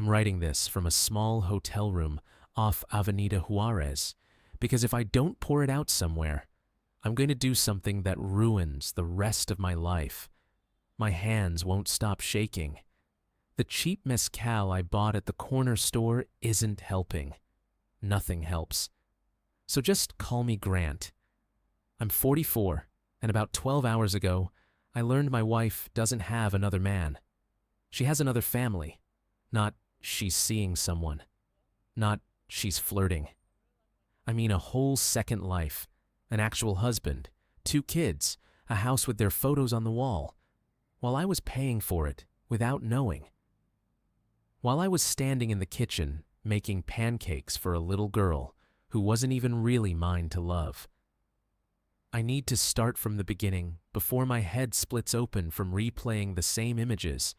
I'm writing this from a small hotel room off Avenida Juarez because if I don't pour it out somewhere, I'm going to do something that ruins the rest of my life. My hands won't stop shaking. The cheap mezcal I bought at the corner store isn't helping. Nothing helps. So just call me Grant. I'm 44, and about 12 hours ago, I learned my wife doesn't have another man. She has another family. Not she's seeing someone. Not she's flirting. I mean a whole second life, an actual husband, 2 kids, a house with their photos on the wall, while I was paying for it without knowing. While I was standing in the kitchen making pancakes for a little girl who wasn't even really mine to love. I need to start from the beginning before my head splits open from replaying the same images.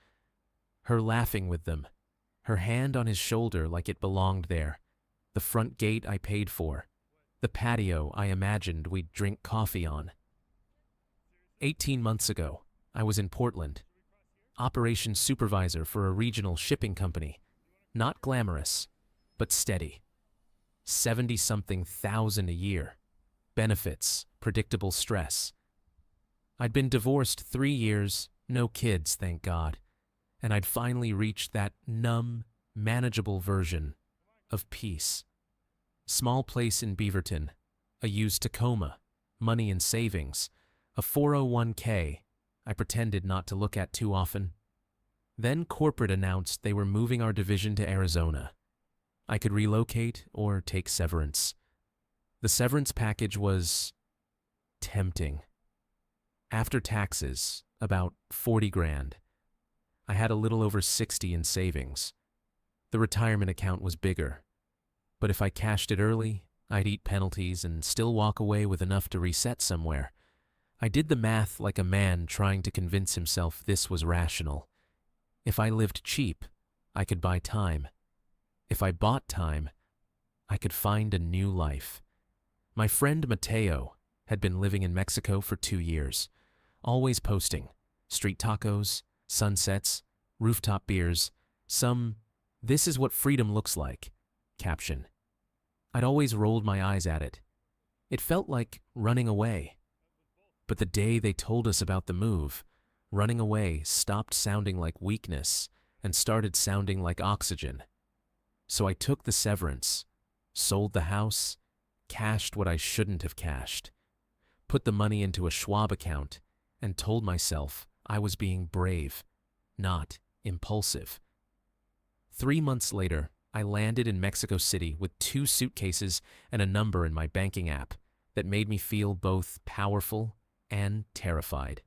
Her laughing with them, her hand on his shoulder like it belonged there, the front gate I paid for, the patio I imagined we'd drink coffee on. 18 months ago, I was in Portland, operations supervisor for a regional shipping company, not glamorous, but steady. 70-something thousand a year, benefits, predictable stress. I'd been divorced 3 years, no kids, thank God, and I'd finally reached that numb, manageable version of peace. Small place in Beaverton, a used Tacoma, money in savings, a 401k I pretended not to look at too often. Then corporate announced they were moving our division to Arizona. I could relocate or take severance. The severance package was tempting. After taxes, about 40 grand. I had a little over 60 in savings. The retirement account was bigger. But if I cashed it early, I'd eat penalties and still walk away with enough to reset somewhere. I did the math like a man trying to convince himself this was rational. If I lived cheap, I could buy time. If I bought time, I could find a new life. My friend Mateo had been living in Mexico for 2 years, always posting street tacos, sunsets, rooftop beers, some "this is what freedom looks like" caption. I'd always rolled my eyes at it. It felt like running away. But the day they told us about the move, running away stopped sounding like weakness and started sounding like oxygen. So I took the severance, sold the house, cashed what I shouldn't have cashed, put the money into a Schwab account, and told myself I was being brave, not impulsive. 3 months later, I landed in Mexico City with 2 suitcases and a number in my banking app that made me feel both powerful and terrified.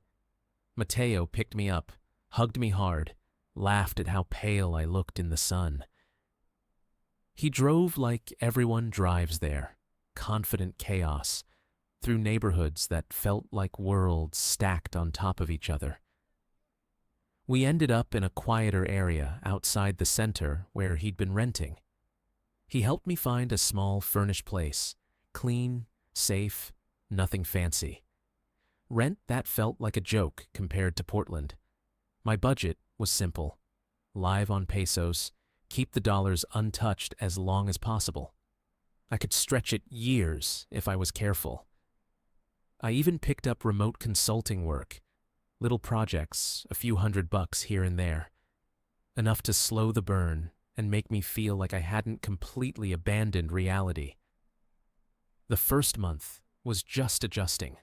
Mateo picked me up, hugged me hard, laughed at how pale I looked in the sun. He drove like everyone drives there, confident chaos, through neighborhoods that felt like worlds stacked on top of each other. We ended up in a quieter area outside the center where he'd been renting. He helped me find a small furnished place, clean, safe, nothing fancy. Rent that felt like a joke compared to Portland. My budget was simple. Live on pesos, keep the dollars untouched as long as possible. I could stretch it years if I was careful. I even picked up remote consulting work, little projects, a few $100 here and there, enough to slow the burn and make me feel like I hadn't completely abandoned reality. The first month was just adjusting.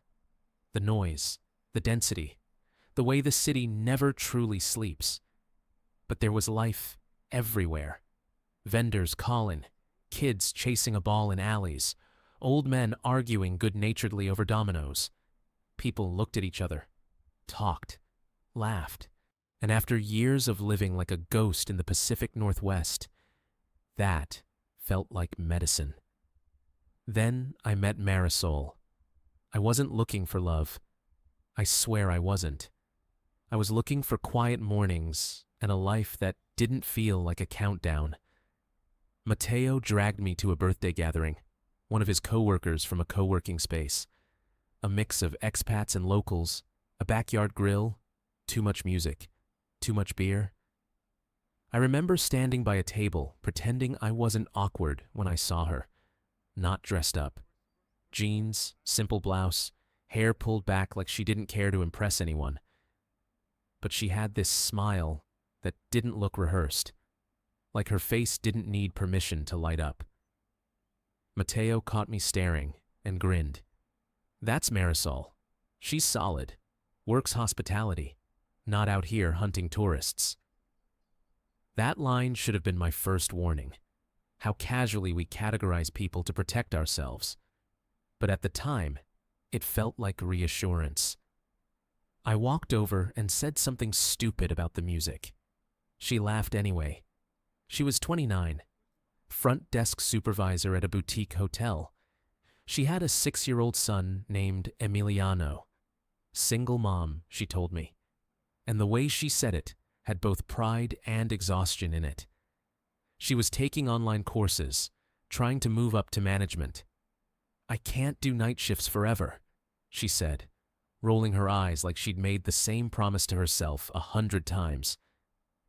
The noise, the density, the way the city never truly sleeps. But there was life everywhere. Vendors calling, kids chasing a ball in alleys, old men arguing good-naturedly over dominoes. People looked at each other, talked, laughed, and after years of living like a ghost in the Pacific Northwest, that felt like medicine. Then I met Marisol. I wasn't looking for love. I swear I wasn't. I was looking for quiet mornings and a life that didn't feel like a countdown. Mateo dragged me to a birthday gathering, one of his coworkers from a co-working space. A mix of expats and locals, a backyard grill, too much music, too much beer. I remember standing by a table, pretending I wasn't awkward when I saw her, not dressed up. Jeans, simple blouse, hair pulled back like she didn't care to impress anyone. But she had this smile that didn't look rehearsed, like her face didn't need permission to light up. Mateo caught me staring and grinned. That's Marisol. She's solid. Works hospitality. Not out here hunting tourists. That line should have been my first warning. How casually we categorize people to protect ourselves. But at the time, it felt like reassurance. I walked over and said something stupid about the music. She laughed anyway. She was 29, front desk supervisor at a boutique hotel. She had a 6-year-old son named Emiliano. Single mom, she told me. And the way she said it had both pride and exhaustion in it. She was taking online courses, trying to move up to management. I can't do night shifts forever, she said, rolling her eyes like she'd made the same promise to herself 100 times.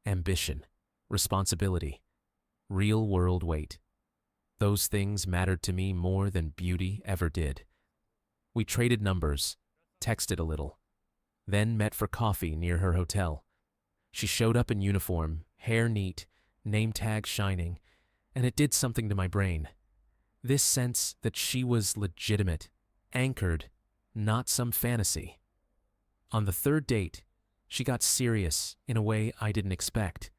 Ambition, responsibility, real-world weight. Those things mattered to me more than beauty ever did. We traded numbers, texted a little, then met for coffee near her hotel. She showed up in uniform, hair neat, name tag shining, and it did something to my brain. This sense that she was legitimate, anchored, not some fantasy. On the third date, she got serious in a way I didn't expect.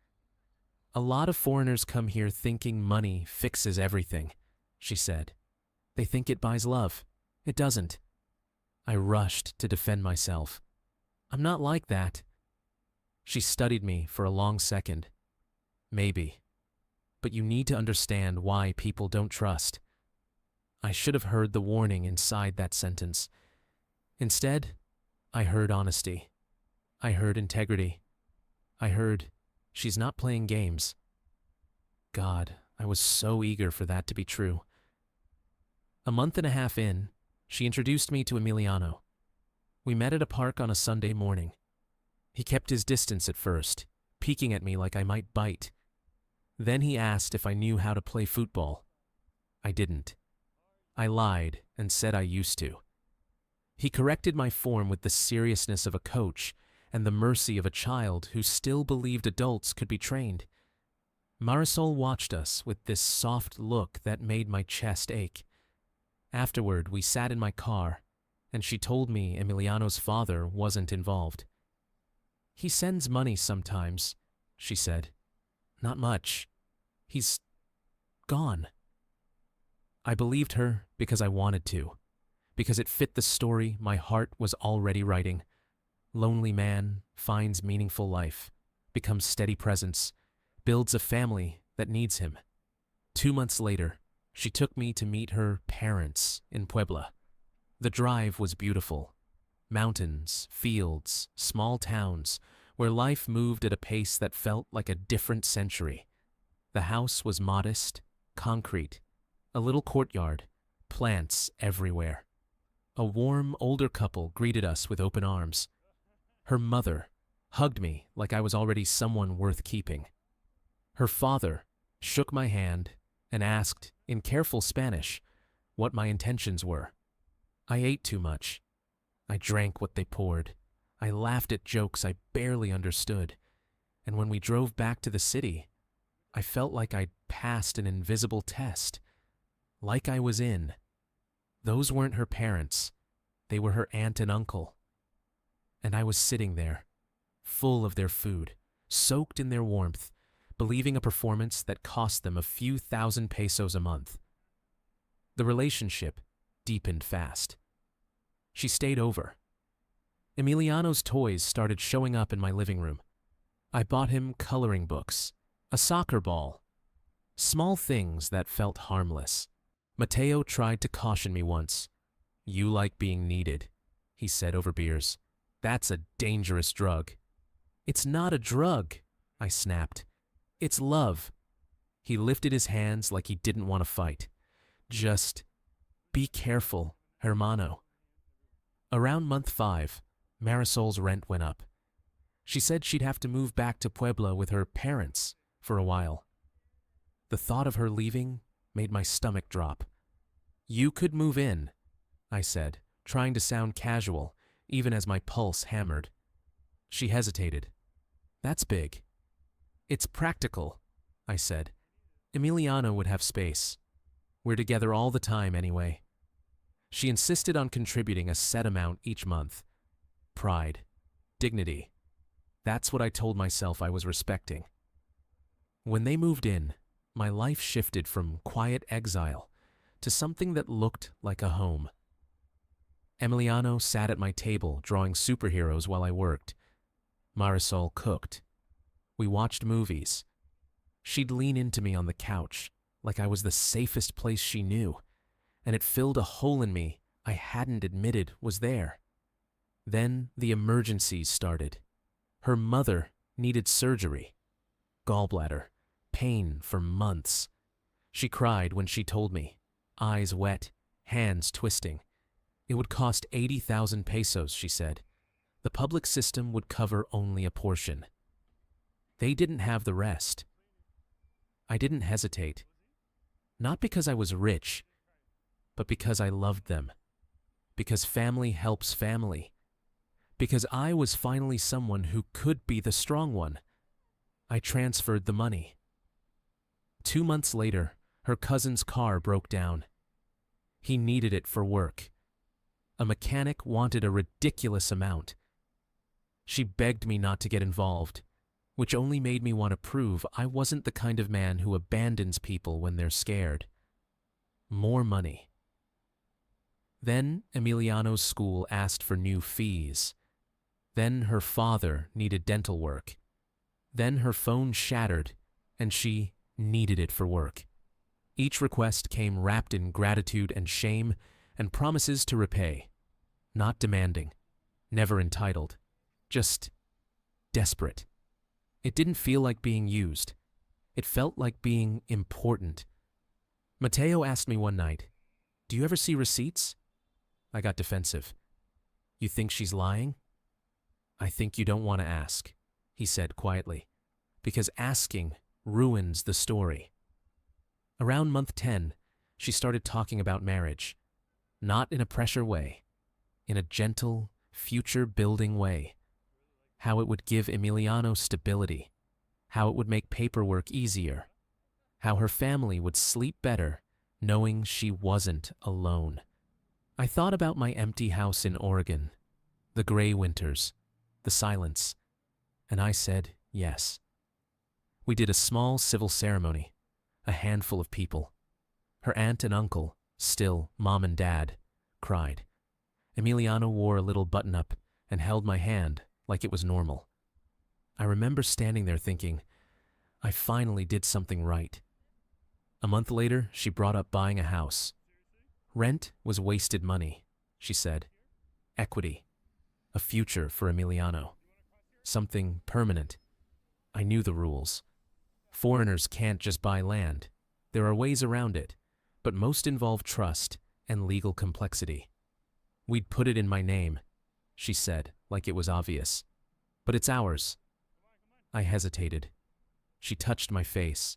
A lot of foreigners come here thinking money fixes everything, she said. They think it buys love. It doesn't. I rushed to defend myself. I'm not like that. She studied me for a long second. Maybe. But you need to understand why people don't trust. I should have heard the warning inside that sentence. Instead, I heard honesty. I heard integrity. I heard, she's not playing games. God, I was so eager for that to be true. A month and a half in, she introduced me to Emiliano. We met at a park on a Sunday morning. He kept his distance at first, peeking at me like I might bite. Then he asked if I knew how to play football. I didn't. I lied and said I used to. He corrected my form with the seriousness of a coach and the mercy of a child who still believed adults could be trained. Marisol watched us with this soft look that made my chest ache. Afterward, we sat in my car, and she told me Emiliano's father wasn't involved. He sends money sometimes, she said. Not much. He's gone. I believed her because I wanted to, because it fit the story my heart was already writing. Lonely man finds meaningful life, becomes steady presence, builds a family that needs him. 2 months later, she took me to meet her parents in Puebla. The drive was beautiful. Mountains, fields, small towns, where life moved at a pace that felt like a different century. The house was modest, concrete, a little courtyard, plants everywhere. A warm, older couple greeted us with open arms. Her mother hugged me like I was already someone worth keeping. Her father shook my hand and asked, in careful Spanish, what my intentions were. I ate too much. I drank what they poured. I laughed at jokes I barely understood. And when we drove back to the city, I felt like I'd passed an invisible test. Like I was in. Those weren't her parents. They were her aunt and uncle. And I was sitting there, full of their food, soaked in their warmth, believing a performance that cost them a few thousand pesos a month. The relationship deepened fast. She stayed over. Emiliano's toys started showing up in my living room. I bought him coloring books, a soccer ball, small things that felt harmless. Mateo tried to caution me once. You like being needed, he said over beers. That's a dangerous drug. It's not a drug, I snapped. It's love. He lifted his hands like he didn't want to fight. Just be careful, hermano. Around month 5, Marisol's rent went up. She said she'd have to move back to Puebla with her parents, for a while. The thought of her leaving made my stomach drop. "You could move in," I said, trying to sound casual, even as my pulse hammered. She hesitated. "That's big." "It's practical," I said. "Emiliano would have space. We're together all the time anyway." She insisted on contributing a set amount each month. Pride. Dignity. That's what I told myself I was respecting. When they moved in, my life shifted from quiet exile to something that looked like a home. Emiliano sat at my table drawing superheroes while I worked. Marisol cooked. We watched movies. She'd lean into me on the couch like I was the safest place she knew, and it filled a hole in me I hadn't admitted was there. Then the emergencies started. Her mother needed surgery. Gallbladder. Pain for months. She cried when she told me, eyes wet, hands twisting. It would cost 80,000 pesos, she said. The public system would cover only a portion. They didn't have the rest. I didn't hesitate. Not because I was rich, but because I loved them. Because family helps family. Because I was finally someone who could be the strong one. I transferred the money. 2 months later, her cousin's car broke down. He needed it for work. A mechanic wanted a ridiculous amount. She begged me not to get involved, which only made me want to prove I wasn't the kind of man who abandons people when they're scared. More money. Then Emiliano's school asked for new fees. Then her father needed dental work. Then her phone shattered, and she needed it for work. Each request came wrapped in gratitude and shame and promises to repay. Not demanding, never entitled, just desperate. It didn't feel like being used. It felt like being important. Mateo asked me one night, "Do you ever see receipts?" I got defensive. "You think she's lying?" "I think you don't want to ask," he said quietly, "because asking ruins the story." Around month 10, she started talking about marriage. Not in a pressure way, in a gentle, future-building way. How it would give Emiliano stability. How it would make paperwork easier. How her family would sleep better knowing she wasn't alone. I thought about my empty house in Oregon, the gray winters, the silence, and I said yes. We did a small civil ceremony, a handful of people. Her aunt and uncle, still mom and dad, cried. Emiliano wore a little button-up and held my hand like it was normal. I remember standing there thinking, I finally did something right. A month later, she brought up buying a house. Rent was wasted money, she said. Equity. A future for Emiliano. Something permanent. I knew the rules. Foreigners can't just buy land. There are ways around it, but most involve trust and legal complexity. We'd put it in my name, she said, like it was obvious. But it's ours. I hesitated. She touched my face.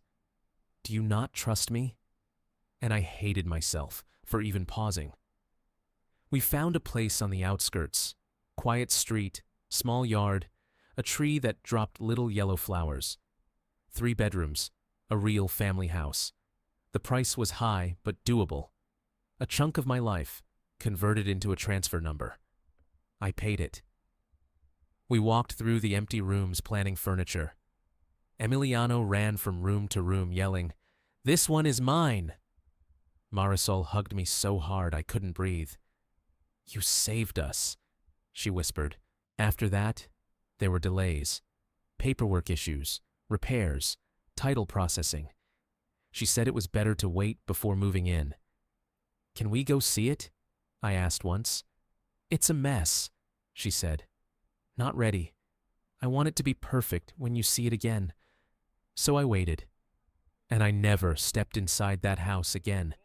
Do you not trust me? And I hated myself for even pausing. We found a place on the outskirts. Quiet street, small yard, a tree that dropped little yellow flowers. 3 bedrooms, a real family house. The price was high but doable. A chunk of my life, converted into a transfer number. I paid it. We walked through the empty rooms planning furniture. Emiliano ran from room to room yelling, "This one is mine!" Marisol hugged me so hard I couldn't breathe. "You saved us," she whispered. After that, there were delays. Paperwork issues, repairs, title processing. She said it was better to wait before moving in. "Can we go see it?" I asked once. "It's a mess," she said. "Not ready. I want it to be perfect when you see it again." So I waited. And I never stepped inside that house again.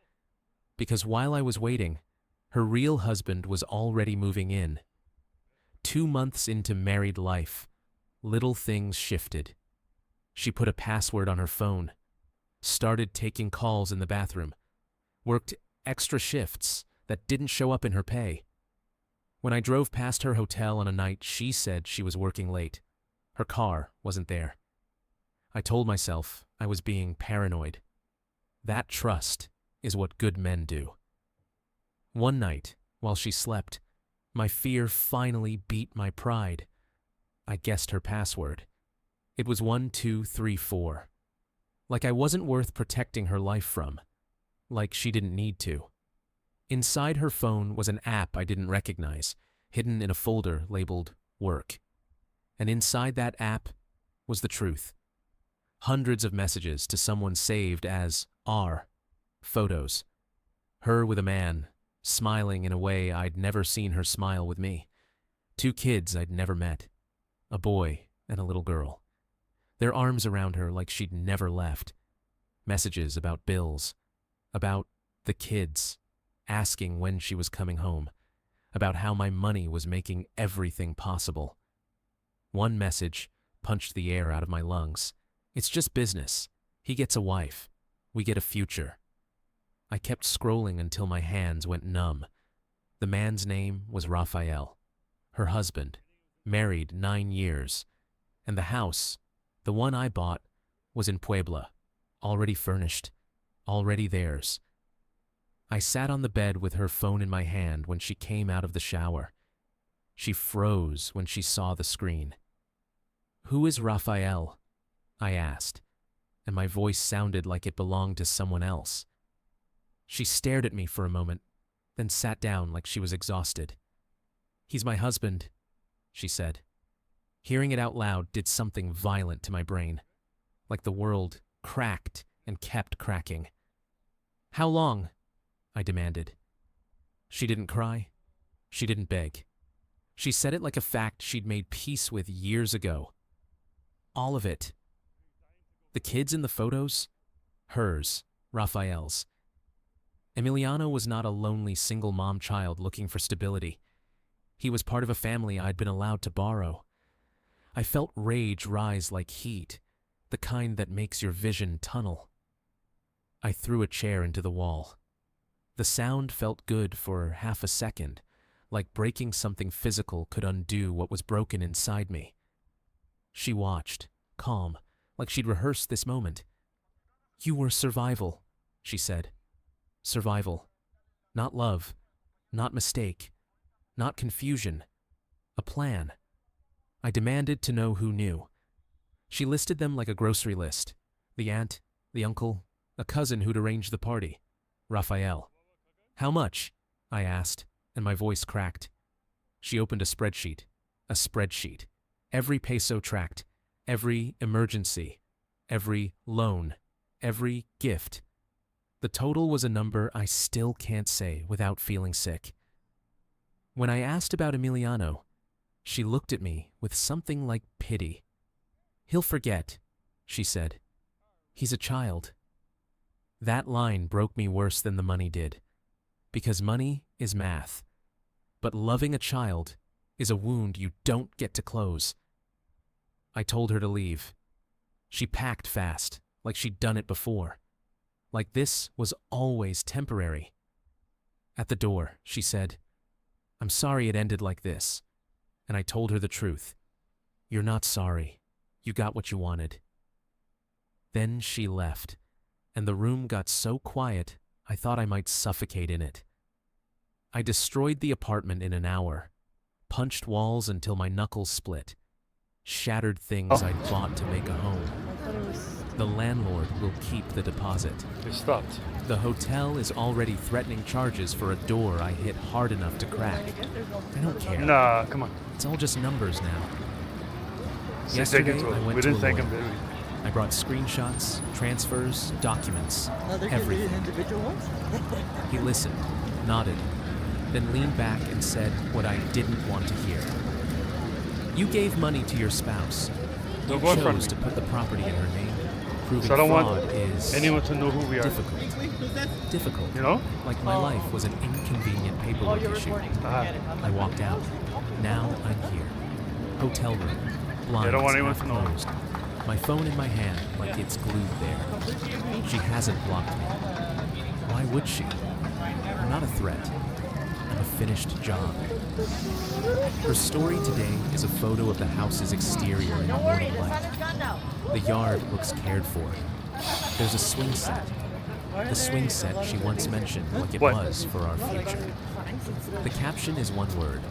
Because while I was waiting, her real husband was already moving in. 2 months into married life, little things shifted. She put a password on her phone, started taking calls in the bathroom, worked extra shifts that didn't show up in her pay. When I drove past her hotel on a night she said she was working late, her car wasn't there. I told myself I was being paranoid. That trust is what good men do. One night, while she slept, my fear finally beat my pride. I guessed her password. It was 1234. Like I wasn't worth protecting her life from. Like she didn't need to. Inside her phone was an app I didn't recognize, hidden in a folder labeled Work. And inside that app was the truth. Hundreds of messages to someone saved as R. Photos. Her with a man, smiling in a way I'd never seen her smile with me. 2 kids I'd never met. A boy and a little girl. Their arms around her like she'd never left. Messages about bills. About the kids. Asking when she was coming home. About how my money was making everything possible. One message punched the air out of my lungs. It's just business. He gets a wife. We get a future. I kept scrolling until my hands went numb. The man's name was Raphael. Her husband. Married 9 years. And the house, the one I bought, was in Puebla. Already furnished. Already theirs. I sat on the bed with her phone in my hand when she came out of the shower. She froze when she saw the screen. "Who is Raphael?" I asked, and my voice sounded like it belonged to someone else. She stared at me for a moment, then sat down like she was exhausted. "He's my husband," she said. Hearing it out loud did something violent to my brain, like the world cracked and kept cracking. "How long?" I demanded. She didn't cry. She didn't beg. She said it like a fact she'd made peace with years ago. All of it. The kids in the photos? Hers, Raphael's. Emiliano was not a lonely single mom child looking for stability. He was part of a family I'd been allowed to borrow. I felt rage rise like heat, the kind that makes your vision tunnel. I threw a chair into the wall. The sound felt good for half a second, like breaking something physical could undo what was broken inside me. She watched, calm, like she'd rehearsed this moment. "You were survival," she said. Survival. Not love. Not mistake. Not confusion. A plan. I demanded to know who knew. She listed them like a grocery list. The aunt, the uncle, a cousin who'd arranged the party. Raphael. "How much?" I asked, and my voice cracked. She opened a spreadsheet. A spreadsheet. Every peso tracked. Every emergency. Every loan. Every gift. The total was a number I still can't say without feeling sick. When I asked about Emiliano, she looked at me with something like pity. "He'll forget," she said. "He's a child." That line broke me worse than the money did. Because money is math. But loving a child is a wound you don't get to close. I told her to leave. She packed fast, like she'd done it before. Like this was always temporary. At the door, she said, "I'm sorry it ended like this." And I told her the truth. "You're not sorry. You got what you wanted." Then she left, and the room got so quiet I thought I might suffocate in it. I destroyed the apartment in an hour, punched walls until my knuckles split, shattered things I'd bought to make a home. The landlord will keep the deposit. They stopped. The hotel is already threatening charges for a door I hit hard enough to crack. I don't care. Nah, come on. It's all just numbers now. Say Yesterday, thank you to I him. went We to didn't a thank him, lawyer. did we? I brought screenshots, transfers, documents, everything. Individual ones? He listened, nodded, then leaned back and said what I didn't want to hear. "You gave money to your spouse. You Don't go in front of chose to me. put the property in her name. Proving So I don't fraud want is anyone to know who we are. difficult. Difficult. You know? Like my life was an inconvenient paperwork issue. I walked out. Now I'm here. Hotel room. Blinds They don't want anyone half to know. closed. My phone in my hand, like it's glued there. She hasn't blocked me. Why would she? I'm not a threat. I'm a finished job. Her story today is a photo of the house's exterior in the morning light. The yard looks cared for. There's a swing set. The swing set she once mentioned like it What? was for our future. The caption is one word.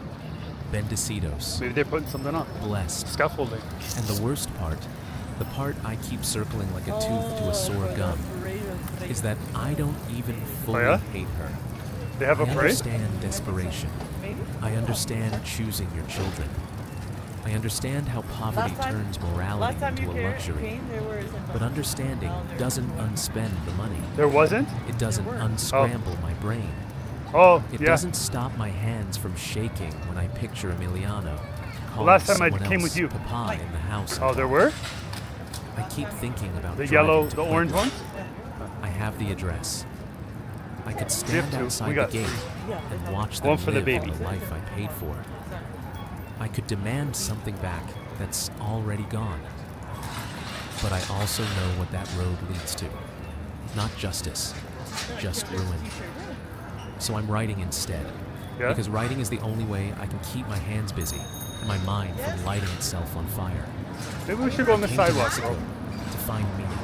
Bendecidos. Maybe they're putting something up. Blessed. Scaffolding. And the worst part, the part I keep circling like a tooth to a sore gum, is that I don't even fully yeah? hate her. They have a I parade? understand desperation. I understand choosing your children. I understand how poverty turns morality into a luxury. But understanding doesn't unspend the money. There wasn't? It doesn't unscramble my brain. Oh, It yeah. doesn't stop my hands from shaking when I picture Emiliano. Last time I someone came else with you. Papa in the house. Oh, there were? I keep thinking about The driving yellow, to the orange Puebla. ones? I have the address. I could have stand two. outside We the got gate and watch them One for the live baby. the life I paid for. I could demand something back that's already gone. But I also know what that road leads to. Not justice, just ruin. So I'm writing instead. Yeah? Because writing is the only way I can keep my hands busy and my mind from lighting itself on fire. Maybe we should go on the Came to sidewalk, Mexico bro. to find meaning,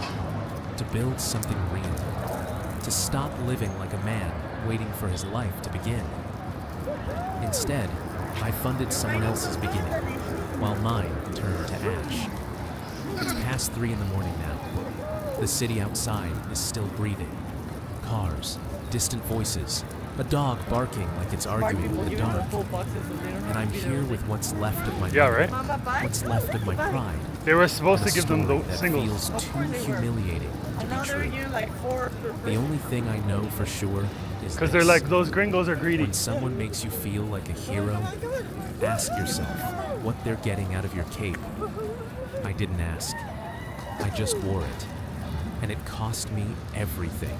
to build something real, to stop living like a man waiting for his life to begin. Instead, I funded someone else's beginning, while mine turned to ash. It's past 3 in the morning now. The city outside is still breathing. Cars, distant voices, a dog barking like it's arguing with the dark. And I'm here with what's left of my Yeah, memory, right? what's left of my pride. They were supposed and to a give them story the that singles. feels too humiliating to be true. The only thing I know for sure is Because they're this. like, those gringos are greedy. When someone makes you feel like a hero, ask yourself what they're getting out of your cape. I didn't ask. I just wore it. And it cost me everything.